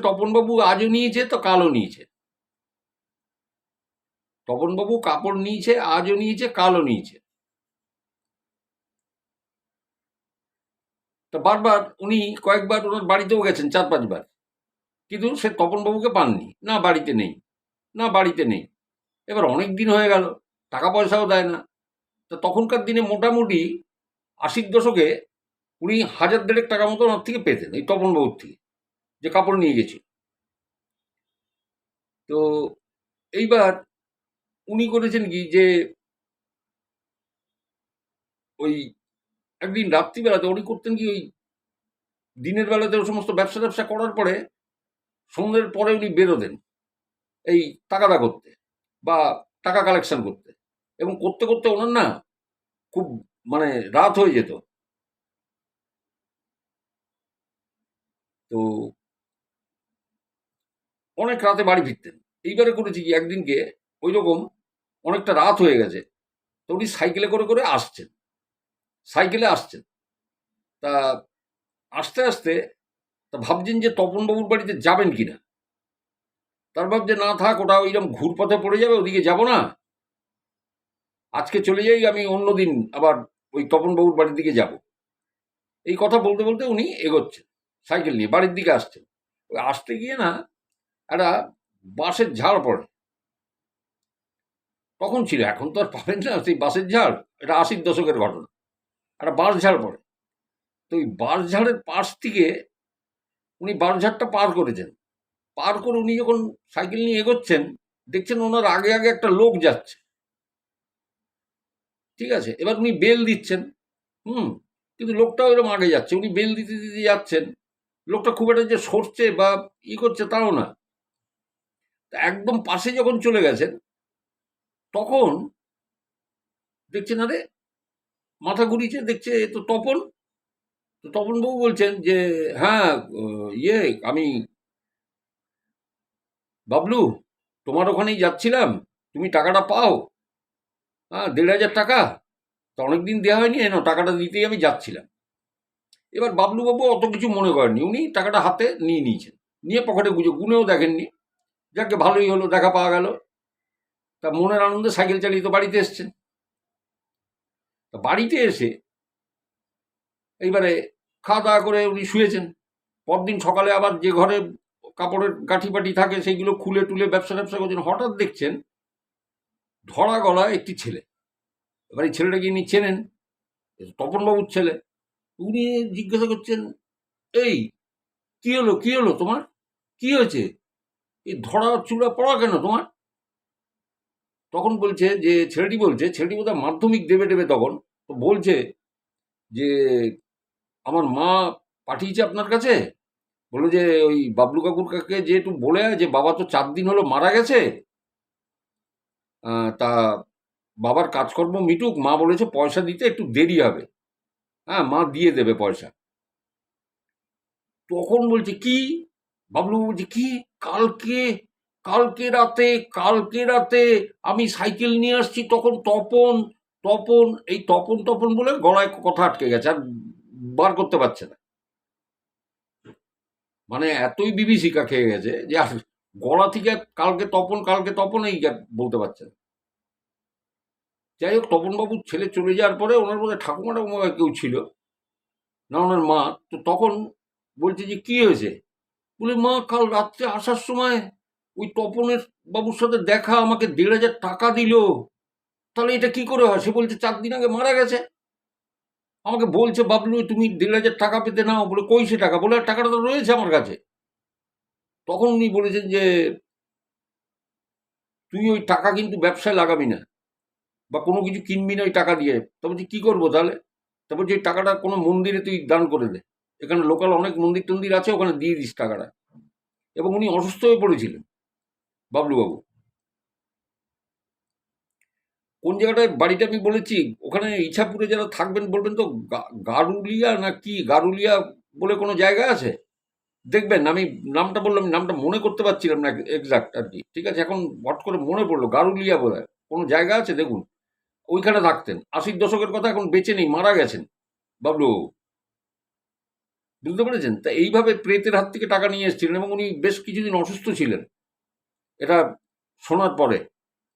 তপন বাবু আজও নিয়েছে, তো কালও নিয়েছে। তপন বাবু কাপড় নিয়েছে, আজও নিয়েছে, কালও নিয়েছে। তা বারবার উনি কয়েকবার ওনার বাড়িতেও গেছেন, 4-5 বার, কিন্তু সে তপন বাবুকে পাননি, না বাড়িতে নেই, না বাড়িতে নেই। এবার অনেক দিন হয়ে গেল, টাকা পয়সাও দেয় না। তো তখনকার দিনে মোটামুটি 80-র দশকে উনি 1000-1500 টাকা মতো ওনার থেকে পেতেন, এই তপন বাবুর থেকে, যে কাপড় নিয়ে গেছিল। তো এইবার উনি করেছেন কি, যে ওই একদিন রাত্রিবেলাতে উনি করতেন কি, ওই দিনের বেলাতে ওই সমস্ত ব্যবসা ট্যাবসা করার পরে সন্ধ্যের পরে উনি বেরোতেন এই তাগাদা করতে বা টাকা কালেকশন করতে, এবং করতে করতে ওনার না খুব মানে রাত হয়ে যেত। তো অনেক রাতে বাড়ি ফিরতেন। এইবারে করেছি কি, একদিনকে ওই রকম অনেকটা রাত হয়ে গেছে, তো উনি সাইকেলে করে করে আসছেন। তা আস্তে আস্তে তা ভাবছেন যে তপনবাবুর বাড়িতে যাবেন কিনা। তার ভাবছে না থাক, ওটা ওইরকম ঘুরপথে পড়ে যাবে, ওদিকে যাব না, আজকে চলে যাই, আমি অন্যদিন আবার ওই তপনবাবুর বাড়ির দিকে যাব। এই কথা বলতে বলতে উনি এগোচ্ছেন সাইকেল নিয়ে, বাড়ির দিকে আসছেন। ওই আসতে গিয়ে না একটা বাঁশের ঝাড় পড়ে, তখন ছিল, এখন তো আর পাবেন না সেই বাঁশের ঝাড়, এটা 80-র দশকের ঘটনা। একটা বাঁশ ঝাড় পড়ে, তো ওই বাঁশ ঝাড়ের পাশ থেকে উনি বাঁশ ঝাড়টা পার করেছেন। পার করে উনি যখন সাইকেল নিয়ে এগোচ্ছেন, দেখছেন ওনার আগে আগে একটা লোক যাচ্ছে। ঠিক আছে, এবার উনি বেল দিচ্ছেন, হুম, কিন্তু লোকটাও এরকম আগে যাচ্ছে, উনি বেল দিতে দিতে যাচ্ছেন। লোকটা খুব একটা যে সরছে বা করছে তাও না। তা একদম পাশে যখন চলে গেছেন, তখন দেখছেন, আরে মাথা ঘুরিয়েছে, দেখছে এ তো তপন। তো তপনবাবু বলছেন যে, হ্যাঁ, আমি বাবলু, তোমার ওখানেই যাচ্ছিলাম, তুমি টাকাটা পাও, হ্যাঁ, 1500 টাকা, তো অনেকদিন দেওয়া হয়নি, এনো টাকাটা দিতেই আমি যাচ্ছিলাম। এবার বাবলুবাবু অত কিছু মনে করেননি, উনি টাকাটা হাতে নিয়ে নিয়েছেন, নিয়ে পকেটে গুনেও দেখেননি। যাকে ভালোই হলো, দেখা পাওয়া গেল। তা মনের আনন্দে সাইকেল চালিয়ে তো বাড়িতে এসছেন। তা বাড়িতে এসে এইবারে খাওয়া দাওয়া করে উনি শুয়েছেন। পরদিন সকালে আবার যে ঘরে কাপড়ের গাঁঠি পাটি থাকে সেইগুলো খুলে টুলে ব্যবসা ট্যাবসা করছেন, হঠাৎ দেখছেন ধরা গলা একটি ছেলে। এবার এই ছেলেটাকে ইনি চেনেন, তপনবাবুর ছেলে। উনি জিজ্ঞাসা করছেন, এই কি হলো তোমার, কি হয়েছে, এই ধরা চূড়া পড়া কেন তোমার? তখন বলছে যে, ছেলেটি বোধহয় মাধ্যমিক দেবে তখন, তো বলছে যে, আমার মা পাঠিয়েছে আপনার কাছে, বললো যে ওই বাবলু কাকুর কাকে যে একটু বলে আয় যে বাবা তো 4 দিন হলো মারা গেছে, তা বাবার কাজকর্ম মিটুক, মা বলেছে পয়সা দিতে একটু দেরি হবে, হ্যাঁ মা দিয়ে দেবে পয়সা। তখন বলছে কি, বাবলু বলছে কি, কালকে কালকে রাতে আমি সাইকেল নিয়ে আসছি, তখন তপন তপন এই তপন তপন বলে গলায় কথা আটকে গেছে, আর বার করতে পারছে না। মানে এতই বিভীষিকা খেয়ে গেছে যে আর গলা থেকে কালকে তপন এই বলতে পারছে না। যাই হোক, তপনবাবুর ছেলে চলে যাওয়ার পরে ওনার বোধহয় ঠাকুমা কেউ ছিল না, ওনার মা। তো তখন বলছে যে কি হয়েছে, বলে মা কাল রাত্রে আসার সময় ওই তপনের বাবুর সাথে দেখা, আমাকে 1,500 টাকা দিল। তাহলে এটা কি করে হয়? সে বলছে 4 দিন আগে মারা গেছে। আমাকে বলছে, বাবলু তুমি 1,500 টাকা পেতে নাও। বলে কই সে টাকা? বলে টাকাটা তো রয়েছে আমার কাছে। তখন উনি বলেছেন যে তুই ওই টাকা কিন্তু ব্যবসায় লাগাবি না, বা কোনো কিছু কিনবি না ওই টাকা দিয়ে। তা বলছি কি করবো তাহলে? তারপর যে টাকাটা কোনো মন্দিরে তুই দান করে দে, এখানে লোকাল অনেক মন্দির টন্দির আছে, ওখানে দিয়ে দিস টাকাটা। এবং উনি অসুস্থ হয়ে পড়েছিলেন বাবলুবাবু। কোন জায়গাটায় বাড়িটা আমি বলেছি, ওখানে ইছাপুরে যারা থাকবেন বলবেন তো, গারুলিয়া না কি, গারুলিয়া বলে কোনো জায়গা আছে, দেখবেন। আমি নামটা বললাম, নামটা মনে করতে পারছিলাম না এক্সাক্ট আর কি। ঠিক আছে, এখন হট করে মনে পড়লো, গারুলিয়া বোধহয় কোনো জায়গা আছে, দেখুন। ওইখানে থাকতেন। 80-র দশকের কথা, এখন বেঁচে নেই, মারা গেছেন বাবলু। বুঝতে পেরেছেন? তা এইভাবে প্রেতের হাত থেকে টাকা নিয়ে এসেছিলেন, এবং উনি বেশ কিছুদিন অসুস্থ ছিলেন। এটা শোনার পরে,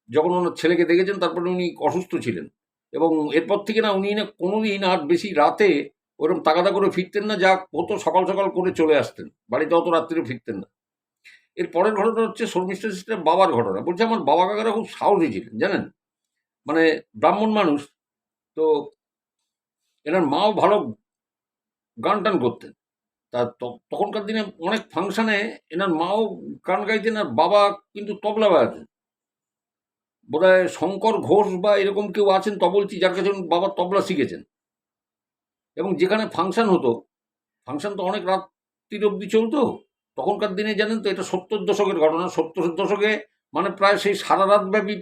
যখন ওনার ছেলেকে দেখেছেন, তারপরে উনি অসুস্থ ছিলেন। এবং এরপর থেকে না উনি না কোনোদিন আর বেশি রাতে ওরকম তাগাদা করে ফিরতেন না। যা হতো সকাল সকাল করে চলে আসতেন বাড়িতে, অত রাত্রিরে ফিরতেন না। এর পরের ঘটনা হচ্ছে শর্মিষ্ঠা সিস্টার বাবার ঘটনা। বলছে আমার বাবা কাকারা খুব সাহসী ছিলেন, জানেন। মানে ব্রাহ্মণ মানুষ তো, এনার মাও ভালো গান টান করতেন। তা তখনকার দিনে অনেক ফাংশনে এনার মাও গান গাইতেন, আর বাবা কিন্তু তবলা বাজাতেন। বোধহয় শঙ্কর ঘোষ বা এরকম কেউ আছেন তবলচি, যার কাছে বাবা তবলা শিখেছেন। এবং যেখানে ফাংশন হতো, ফাংশন তো অনেক রাত্রির অবধি চলতো তখনকার দিনে, জানেন তো। এটা 70-র দশকের ঘটনা। 70-র দশকে মানে প্রায় সেই সারা রাত ব্যাপী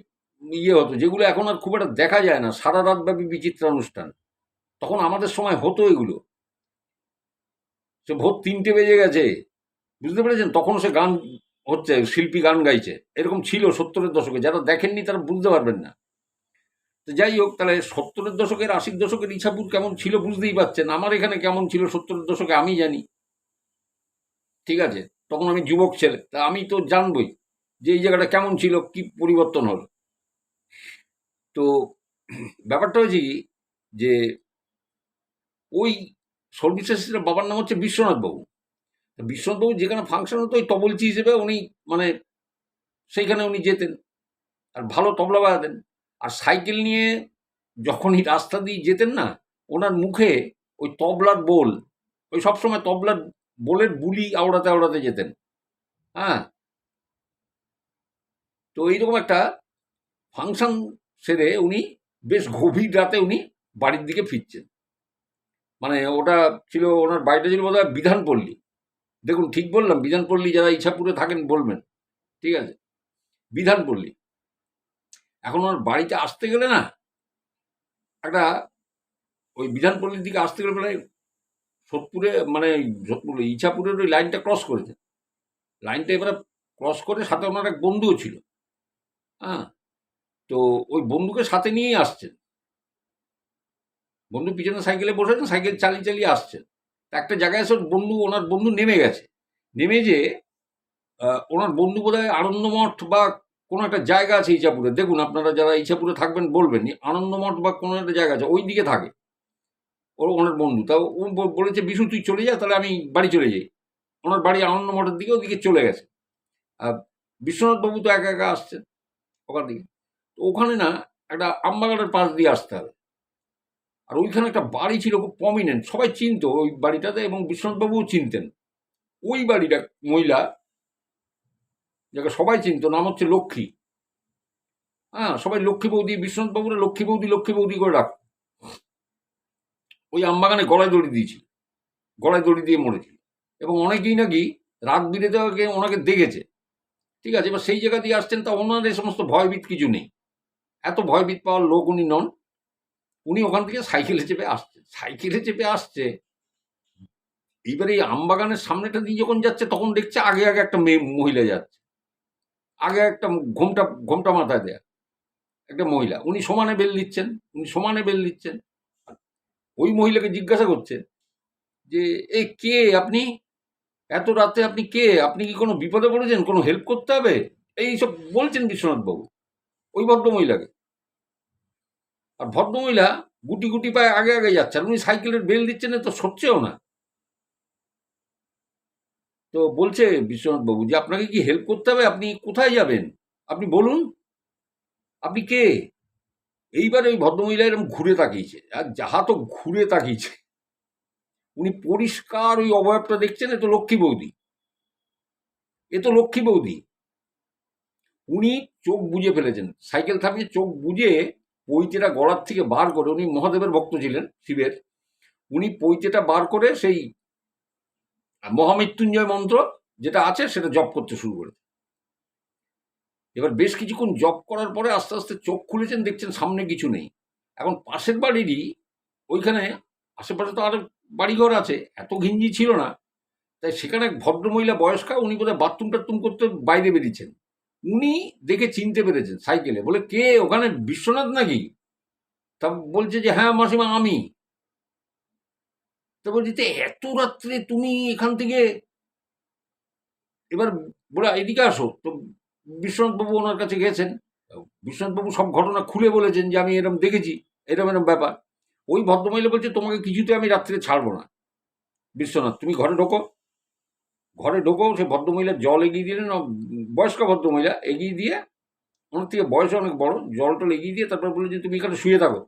ইয়ে হতো, যেগুলো এখন আর খুব একটা দেখা যায় না, সারা রাত ব্যাপী বিচিত্রানুষ্ঠান। তখন আমাদের সময় হতো এগুলো। সে ভোর 3টে বেজে গেছে, বুঝতে পেরেছেন? তখন সে গান হচ্ছে, শিল্পী গান গাইছে, এরকম ছিল 70-এর দশকে। যারা দেখেননি তারা বুঝতে পারবেন না। তো যাই হোক, তাহলে 70-এর দশকের, 80-র দশকের ইছাপুর কেমন ছিল বুঝতেই পারছেন। আমার এখানে কেমন ছিল 70-এর দশকে আমি জানি। ঠিক আছে, তখন আমি যুবক ছেলে, তা আমি তো জানবই যে এই জায়গাটা কেমন ছিল, কি পরিবর্তন হলো। তো ব্যাপারটা হয়েছে কি, যে ওই সর্বশেষের বাবার নাম হচ্ছে বিশ্বনাথ বাবু। বিশ্বনাথ বাবু যেখানে ফাংশন হতো, ওই তবলচি হিসেবে উনি মানে সেইখানে উনি যেতেন, আর ভালো তবলা বাজাতেন। আর সাইকেল নিয়ে যখনই রাস্তা দিয়ে যেতেন না, ওনার মুখে ওই তবলার বোল, ওই সবসময় তবলার বোলের বুলি আওড়াতে আওড়াতে যেতেন। হ্যাঁ, তো এইরকম একটা ফাংশন সেরে উনি বেশ গভীর রাতে উনি বাড়ির দিকে ফিরছেন। মানে ওটা ছিল, ওনার বাড়িটা ছিল বোধহয় বিধানপল্লী। দেখুন ঠিক বললাম, বিধানপল্লী, যারা ইছাপুরে থাকেন বলবেন। ঠিক আছে, বিধানপল্লী। এখন ওনার বাড়িতে আসতে গেলে না, একটা ওই বিধানপল্লীর দিকে আসতে গেলে প্রায় সোদপুরে, মানে সোদপুর ইছাপুরের ওই লাইনটা ক্রস করেছে। লাইনটা এবারে ক্রস করে, সাথে ওনার এক বন্ধুও ছিল। হ্যাঁ, তো ওই বন্ধুকে সাথে নিয়েই আসছেন। বন্ধু পিছনে সাইকেলে বসেছেন, সাইকেল চালিয়ে চালিয়ে আসছেন। একটা জায়গায় এসে ওনার বন্ধু নেমে গেছে। নেমে যে ওনার বন্ধু বোধহয় আনন্দমঠ বা কোনো একটা জায়গা আছে ইছাপুরে, দেখুন আপনারা যারা ইছাপুরে থাকবেন বলবেন, আনন্দমঠ বা কোনো একটা জায়গা আছে, ওই দিকে থাকে ওনার বন্ধু। তাও ও বলেছে, বিশু তুই চলে যা, তাহলে আমি বাড়ি চলে যাই। ওনার বাড়ি আনন্দমঠের দিকে, ওদিকে চলে গেছে। আর বিশ্বনাথ বাবু তো একা একা আসছেন ওখান দিকে। তো ওখানে না একটা আমবাগানের পাশ দিয়ে আসতে হবে। আর ওইখানে একটা বাড়ি ছিল খুব প্রমিনেন্ট, সবাই চিনতো ওই বাড়িটাতে, এবং বিশ্বনাথবাবুও চিনতেন। ওই বাড়িটা মহিলা, যাকে সবাই চিনতো, নাম হচ্ছে লক্ষ্মী। হ্যাঁ, সবাই লক্ষ্মী বৌদি, বিশ্বনাথবাবুরা লক্ষ্মী বৌদি লক্ষ্মী বৌদি করে রাখত। ওই আমবাগানে গলায় দড়ি দিয়েছিল, গলায় দড়ি দিয়ে মরেছিল। এবং অনেকেই নাকি রাত বিরেতে ওনাকে দেখেছে। ঠিক আছে, এবার সেই জায়গা দিয়ে আসছেন, তা ওনার এই সমস্ত ভয়ভীত কিছু নেই। এত ভয়ভীত পাওয়ার লোক উনি নন। উনি ওখান থেকে সাইকেলে চেপে আসছে, সাইকেলে চেপে আসছে। এইবারে এই আমবাগানের সামনেটা দিয়ে যখন যাচ্ছে, তখন দেখছে আগে আগে একটা মেয়ে মহিলা যাচ্ছে। আগে একটা ঘোমটা ঘোমটা মাথায় দেয়া একটা মহিলা, উনি সমানে বেল দিচ্ছেন, উনি সমানে বেল দিচ্ছেন। ওই মহিলাকে জিজ্ঞাসা করছে যে, এ কে আপনি? এত রাতে আপনি কে? আপনি কি কোনো বিপদে পড়েছেন? কোনো হেল্প করতে হবে? এইসব বলছেন বিশ্বনাথ বাবু ওই ভদ্রমহিলাকে। আর ভদ্রমহিলা গুটি গুটি পায়ে আগে আগে যাচ্ছে, আর উনি সাইকেলের বেল দিচ্ছেন, তো সরছেও না। তো বলছে বিশ্বনাথ বাবু যে আপনাকে কি হেল্প করতে হবে, আপনি কোথায় যাবেন, আপনি বলুন আপনি কে। এইবার ওই ভদ্রমহিলা এরকম ঘুরে তাকিয়েছে, আর যাহা তো ঘুরে তাকিয়েছে, উনি পরিষ্কার ওই অবয়বটা দেখছেন, এ তো লক্ষ্মী বৌদি, এ তো লক্ষ্মী বৌদি। উনি চোখ বুজে ফেলেছেন, সাইকেল থামিয়ে চোখ বুজে পৈতেটা গলার থেকে বার করে, উনি মহাদেবের ভক্ত ছিলেন, শিবের, উনি পৈতেটা বার করে সেই মহামৃত্যুঞ্জয় মন্ত্র যেটা আছে সেটা জপ করতে শুরু করে। এবার বেশ কিছুক্ষণ জপ করার পরে আস্তে আস্তে চোখ খুলেছেন, দেখছেন সামনে কিছু নেই। এখন পাশের বাড়িরই ওইখানে, আশেপাশে তো আরো বাড়িঘর আছে, এত ঘিঞ্জি ছিল না, তাই সেখানে এক ভদ্রমহিলা বয়স্কা, উনি বোধহয় বাথরুম টাথরুম করতে বাইরে বেরিয়েছেন, উনি দেখে চিনতে পেরেছেন সাইকেলে, বলে কে ওখানে, বিশ্বনাথ নাকি? তা বলছে যে হ্যাঁ মাসিমা আমি। তা বলছি যে এত রাত্রে তুমি এখান থেকে, এবার বলে এদিকে আসো। তো বিশ্বনাথবাবু ওনার কাছে গেছেন, বিশ্বনাথবাবু সব ঘটনা খুলে বলেছেন যে আমি এরকম দেখেছি, এরকম এরকম ব্যাপার। ওই ভদ্রমহিলা বলছে তোমাকে কিছুতে আমি রাত্রে ছাড়বো না, বিশ্বনাথ তুমি ঘরে ঢোকো। ঘরে ঢোকো, সে ভদ্রমহিলা জল এগিয়ে দিলেন, বয়স্ক ভদ্রমহিলা এগিয়ে দিয়ে, ওনার থেকে বয়সে অনেক বড়, জল টল এগিয়ে দিয়ে তারপর বলে যে তুমি এখানে শুয়ে থাকো।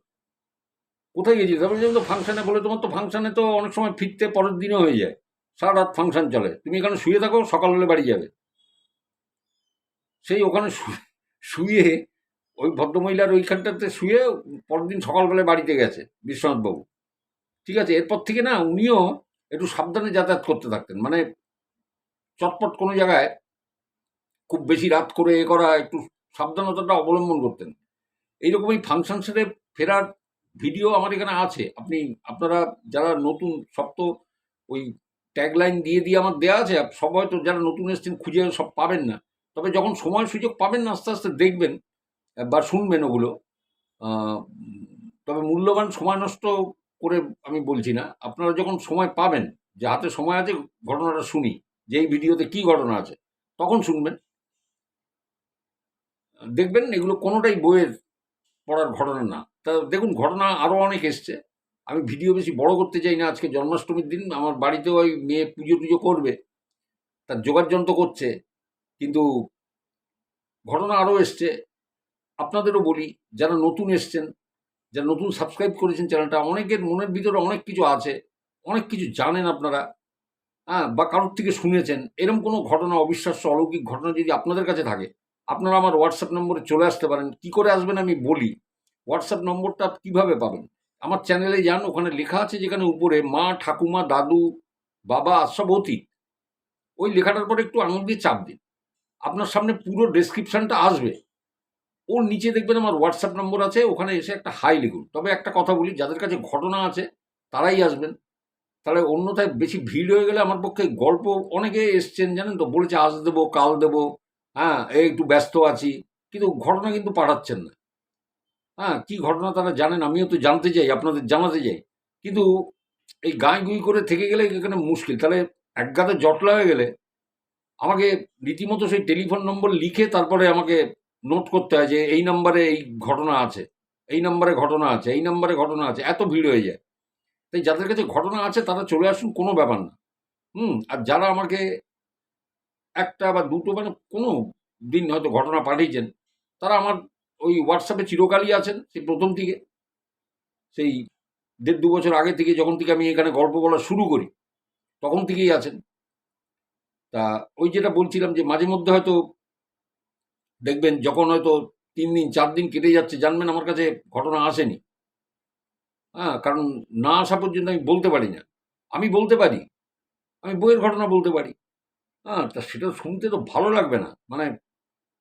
কোথায় গেছি? তারপরে যেমন তো ফাংশনে, বলে তোমার তো ফাংশনে তো অনেক সময় ফিরতে পরের দিনও হয়ে যায়, সারা রাত ফাংশন চলে, তুমি এখানে শুয়ে থাকো, সকাল হলে বাড়ি যাবে। সেই ওখানে শুয়ে ওই ভদ্রমহিলার ওইখানটাতে শুয়ে পরের দিন সকালবেলায় বাড়িতে গেছে বিশ্বনাথবাবু। ঠিক আছে, এরপর থেকে না উনিও একটু সাবধানে যাতায়াত করতে থাকতেন, মানে চটপট কোনো জায়গায় খুব বেশি রাত করে এ করা, একটু সাবধানতাটা অবলম্বন করতেন। এইরকমই ফাংশন সেরে ফেরার ভিডিও আমার এখানে আছে, আপনারা যারা নতুন, সব তো ওই ট্যাগলাইন দিয়ে দিয়ে আমার দেওয়া আছে, সব হয়তো যারা নতুন এসেছেন খুঁজে সব পাবেন না, তবে যখন সময় সুযোগ পাবেন না আস্তে আস্তে দেখবেন বা শুনবেন ওগুলো। তবে মূল্যবান সময় নষ্ট করে আমি বলছি না, আপনারা যখন সময় পাবেন, যে হাতে সময় আছে, ঘটনাটা শুনি, যে এই ভিডিওতে কি ঘটনা আছে, তখন শুনবেন, দেখবেন এগুলো কোনোটাই বইয়ের পড়ার ঘটনা না। তা দেখুন ঘটনা আরও অনেক এসছে, আমি ভিডিও বেশি বড় করতে চাই না। আজকে জন্মাষ্টমীর দিন, আমার বাড়িতেও ওই মেয়ে পুজো টুজো করবে, তার জোগাড় যন্ত্র করছে, কিন্তু ঘটনা আরও এসছে। আপনাদেরও বলি, যারা নতুন এসছেন, যারা নতুন সাবস্ক্রাইব করেছেন চ্যানেলটা, অনেকের মনের ভিতরে অনেক কিছু আছে, অনেক কিছু জানেন আপনারা, হ্যাঁ, বা কারোর থেকে শুনেছেন, এরকম কোনো ঘটনা, অবিশ্বাস্য অলৌকিক ঘটনা যদি আপনাদের কাছে থাকে, আপনারা আমার হোয়াটসঅ্যাপ নম্বরে চলে আসতে পারেন। কি করে আসবেন আমি বলি, হোয়াটসঅ্যাপ নম্বরটা কিভাবে পাবেন, আমার চ্যানেলে যান, ওখানে লেখা আছে যেখানে উপরে মা, ঠাকুমা, দাদু, বাবা সব অতীত, ওই লেখাটার পরে একটু আঙুল দিয়ে চাপ দিন, আপনার সামনে পুরো ডেসক্রিপশনটা আসবে, ওর নিচে দেখবেন আমার হোয়াটসঅ্যাপ নম্বর আছে, ওখানে এসে একটা হাই লিখুন। তবে একটা কথা বলি, যাদের কাছে ঘটনা আছে তারাই আসবেন, তাহলে অন্যথায় বেশি ভিড় হয়ে গেলে আমার পক্ষে, গল্প অনেকে এসছেন জানেন তো, বলেছে আজ দেবো কাল দেবো, হ্যাঁ এই একটু ব্যস্ত আছি, কিন্তু ঘটনা কিন্তু পাঠাচ্ছেন না। হ্যাঁ, কি ঘটনা তারা জানেন, আমিও তো জানতে চাই, আপনাদের জানাতে চাই, কিন্তু এই গাঁই গুঁই করে থেকে গেলে এখানে মুশকিল, তাহলে একগাদা জটলা হয়ে গেলে আমাকে রীতিমতো সেই টেলিফোন নম্বর লিখে তারপরে আমাকে নোট করতে হয় যে এই নাম্বারে এই ঘটনা আছে, এই নাম্বারে ঘটনা আছে, এই নাম্বারে ঘটনা আছে, এত ভিড় হয়ে যায়। তাই যাদের কাছে ঘটনা আছে তারা চলে আসুন, কোনো ব্যাপার না। আর যারা আমাকে একটা বা দুটো, মানে কোনো দিন হয়তো ঘটনা পাঠিয়েছেন, তারা আমার ওই হোয়াটসঅ্যাপে চিরকালই আছেন, সেই প্রথম থেকে, সেই ১.৫-২ বছর আগে থেকে, যখন থেকে আমি এখানে গল্প বলা শুরু করি, তখন থেকেই আছেন। তা ওই যেটা বলছিলাম, যে মাঝে মধ্যে হয়তো দেখবেন, যখন হয়তো ৩ দিন ৪ দিন কেটে যাচ্ছে, জানবেন আমার কাছে ঘটনা আসেনি। হ্যাঁ, কারণ না আসা পর্যন্ত আমি বলতে পারি না। আমি বলতে পারি, আমি বইয়ের ঘটনা বলতে পারি। হ্যাঁ, তা সেটা শুনতে তো ভালো লাগবে না। মানে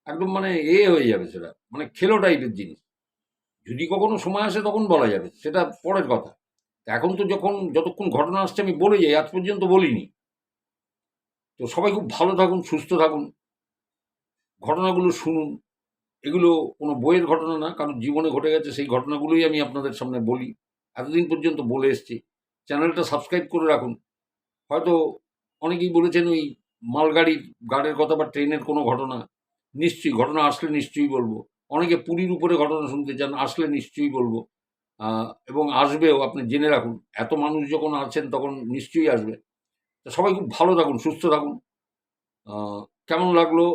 একদম মানে হয়ে যাবে সেটা। মানে খেলো টাইপের জিনিস। যদি কখনো সময় আসে তখন বলা যাবে। সেটা পরের কথা। এখন তো যতক্ষণ ঘটনা আসছে আমি বলে যাই, আজ পর্যন্ত বলিনি। তো সবাই খুব ভালো থাকুন, সুস্থ থাকুন। ঘটনাগুলো শুনুন। এগুলো কোনো বইয়ের ঘটনা না, কারণ জীবনে ঘটে গেছে সেই ঘটনাগুলোই আমি আপনাদের সামনে বলি। এতদিন পর্যন্ত বলে এসছি। চ্যানেলটা সাবস্ক্রাইব করে রাখুন। হয়তো অনেকেই বলেছেন ওই মালগাড়ির গার্ডের কথা বা ট্রেনের কোনো ঘটনা। নিশ্চয়ই ঘটনা আসলে নিশ্চয়ই বলব। অনেকে পুরীর উপরে ঘটনা শুনতে চান, আসলে নিশ্চয়ই বলব। এবং আসবেও, আপনি জেনে রাখুন। এত মানুষ যখন আছেন তখন নিশ্চয়ই আসবে। তো সবাই খুব ভালো থাকুন, সুস্থ থাকুন। কেমন লাগলো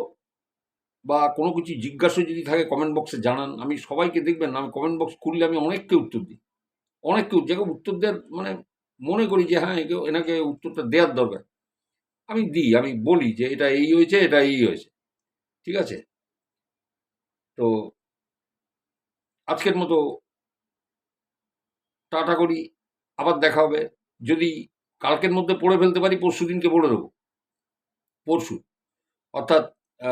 বা কোনো কিছু জিজ্ঞাসা যদি থাকে কমেন্ট বক্সে জানান। আমি সবাইকে দেখবেন আমি কমেন্ট বক্স খুললে আমি অনেককে উত্তর দিই। অনেককে যাকে উত্তর দেওয়ার মানে মনে করি যে হ্যাঁ, এনাকে উত্তরটা দেওয়ার দরকার। আমি দিই, আমি বলি যে এটা এই হয়েছে, এটা এই হয়েছে। ঠিক আছে? তো আজকের মতো টাটা করি। আবার দেখা হবে। যদি কালকের মধ্যে পড়ে ফেলতে পারি পরশুদিনকে পড়ে দেবো। পরশু। অর্থাৎ আ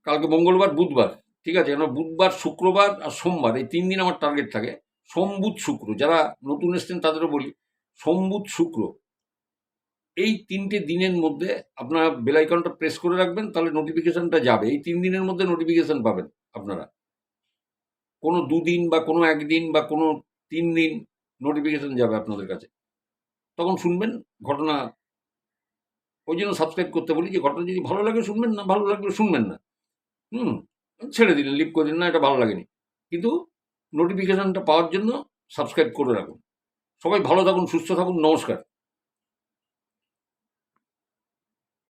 কালকে মঙ্গলবার, বুধবার। ঠিক আছে? কেন বুধবার, শুক্রবার আর সোমবার এই ৩ দিন আমার টার্গেট থাকে। সোম, বুধ, শুক্র। যারা নতুন এসছেন তাদেরও বলি, সোম, বুধ, শুক্র এই ৩ টে দিনের মধ্যে আপনারা বেল আইকনটা প্রেস করে রাখবেন, তাহলে নোটিফিকেশনটা যাবে। এই ৩ দিনের মধ্যে নোটিফিকেশন পাবেন আপনারা। কোনো ২ দিন বা কোনো ১ দিন বা কোনো ৩ দিন নোটিফিকেশন যাবে আপনাদের কাছে। তখন শুনবেন ঘটনা। ওইজন্য সাবস্ক্রাইব করতে বলি যে ঘটনা যদি ভালো লাগে শুনবেন, না ভালো লাগলে শুনবেন না। হুম? ছেড়ে দিলেন, লিভ করে দিলেন, না এটা ভালো লাগেনি। কিন্তু নোটিফিকেশনটা পাওয়ার জন্য সাবস্ক্রাইব করে রাখুন। সবাই ভালো থাকুন, সুস্থ থাকুন। নমস্কার।